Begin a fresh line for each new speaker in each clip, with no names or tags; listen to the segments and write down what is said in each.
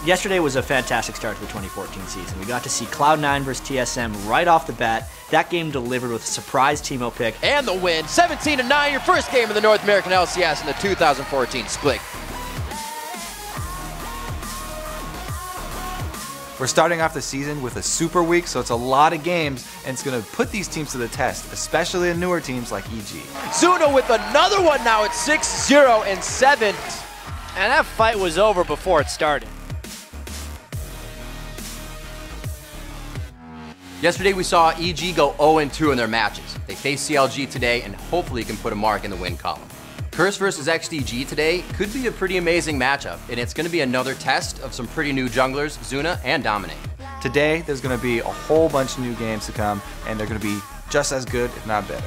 Yesterday was a fantastic start to the 2014 season. We got to see Cloud9 versus TSM right off the bat. That game delivered with a surprise Teemo pick.
And the win, 17-9, your first game of the North American LCS in the 2014 split.
We're starting off the season with a super week, so it's a lot of games, and it's going to put these teams to the test, especially the newer teams like EG.
Zuna with another one now at 6-0-7.
And that fight was over before it started.
Yesterday we saw EG go 0-2 in their matches. They face CLG today and hopefully can put a mark in the win column. Curse versus XDG today could be a pretty amazing matchup, and it's going to be another test of some pretty new junglers, Zuna and Dominate.
Today, there's going to be a whole bunch of new games to come, and they're going to be just as good, if not better.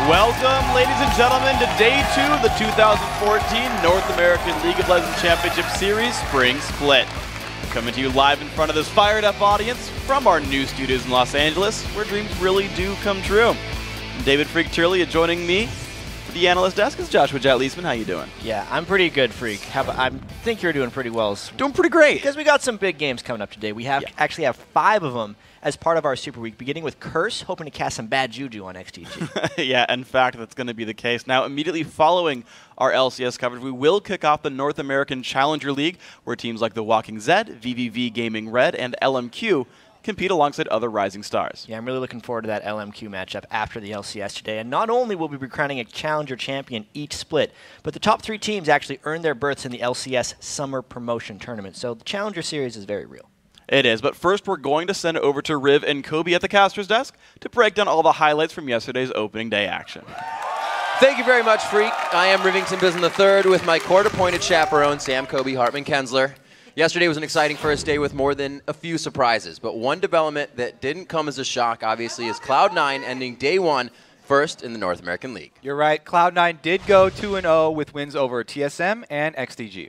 Welcome, ladies and gentlemen, to Day 2 of the 2014 North American League of Legends Championship Series Spring Split. Coming to you live in front of this fired-up audience from our new studios in Los Angeles, where dreams really do come true. David Freak Turley joining me for the analyst desk is Joshua Jatleesman. How you doing?
Yeah, I'm pretty good, Freak. I think you're doing pretty well.
Doing pretty great.
Because we got some big games coming up today. We actually have 5 of them as part of our Super Week, beginning with Curse, hoping to cast some bad juju on XDG.
Yeah, in fact, that's going to be the case. Now, immediately following our LCS coverage, we will kick off the North American Challenger League, where teams like The Walking Zed, VVV Gaming Red, and LMQ compete alongside other rising stars.
Yeah, I'm really looking forward to that LMQ matchup after the LCS today. And not only will we be crowning a Challenger champion each split, but the top 3 teams actually earn their berths in the LCS Summer Promotion Tournament. So the Challenger Series is very real.
It is, but first we're going to send it over to Riv and Kobe at the caster's desk to break down all the highlights from yesterday's opening day action.
Thank you very much, Freak. I am Rivington Bisson III with my court-appointed chaperone, Sam Kobe Hartman-Kensler. Yesterday was an exciting first day with more than a few surprises, but one development that didn't come as a shock, obviously, is Cloud9 ending Day 1 first in the North American League.
You're right. Cloud9 did go 2-0 with wins over TSM and XDG.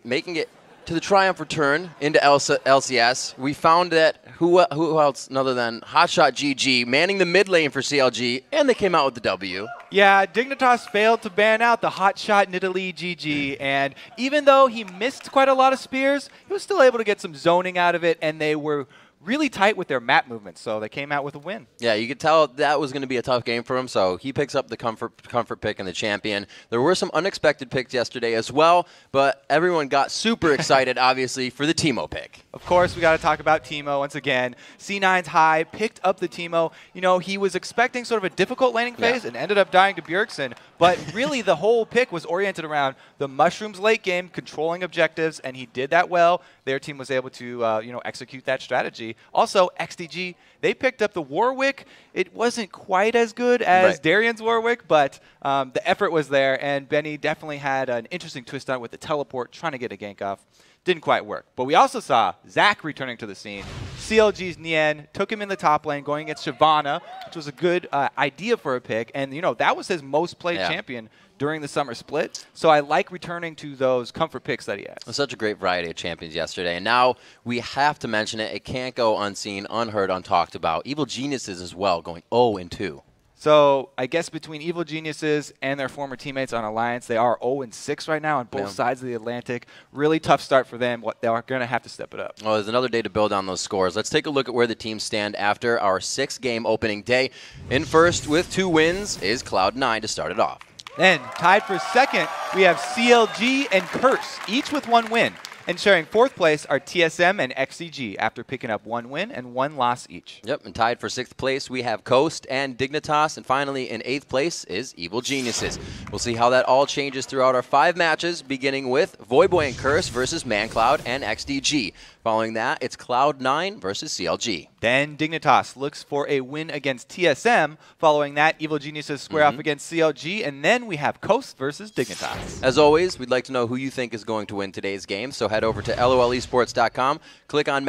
Making it to the triumph return into LCS, we found that who else other than Hotshot GG manning the mid lane for CLG, and they came out with the W.
Yeah, Dignitas failed to ban out the Hotshot Nidalee GG, and even though he missed quite a lot of spears, he was still able to get some zoning out of it, and they were really tight with their map movements, so they came out with a win.
Yeah, you could tell that was going to be a tough game for him, so he picks up the comfort pick and the champion. There were some unexpected picks yesterday as well, but everyone got super excited, obviously, for the Teemo pick.
Of course, we got to talk about Teemo once again. C9's high picked up the Teemo. You know, he was expecting sort of a difficult laning phase and ended up dying to Bjergsen, but really the whole pick was oriented around the Mushrooms late game, controlling objectives, and he did that well. Their team was able to, execute that strategy. Also, XDG, they picked up the Warwick. It wasn't quite as good as Darian's Warwick, but the effort was there, and Benny definitely had an interesting twist on it with the teleport, trying to get a gank off. Didn't quite work. But we also saw Zach returning to the scene. CLG's Nien took him in the top lane, going against Shyvana, which was a good idea for a pick. And, that was his most played champion during the summer split. So I like returning to those comfort picks that he has.
Such a great variety of champions yesterday. And now we have to mention it. It can't go unseen, unheard, untalked about. Evil Geniuses as well, going 0-2.
So I guess between Evil Geniuses and their former teammates on Alliance, they are 0-6 right now on both sides of the Atlantic. Really tough start for them. They are going to have to step it up.
Well, there's another day to build on those scores. Let's take a look at where the teams stand after our 6-game opening day. In first with 2 wins is Cloud9 to start it off.
Then, tied for second, we have CLG and Curse, each with 1 win. And sharing 4th place are TSM and XCG after picking up 1 win and 1 loss each.
Yep, and tied for 6th place, we have Coast and Dignitas. And finally, in 8th place is Evil Geniuses. We'll see how that all changes throughout our 5 matches, beginning with Voyboy and Curse versus ManCloud and XDG. Following that, it's Cloud9 versus CLG.
Then Dignitas looks for a win against TSM. Following that, Evil Geniuses square off against CLG. And then we have Coast versus Dignitas.
As always, we'd like to know who you think is going to win today's game. So head over to lolesports.com, click on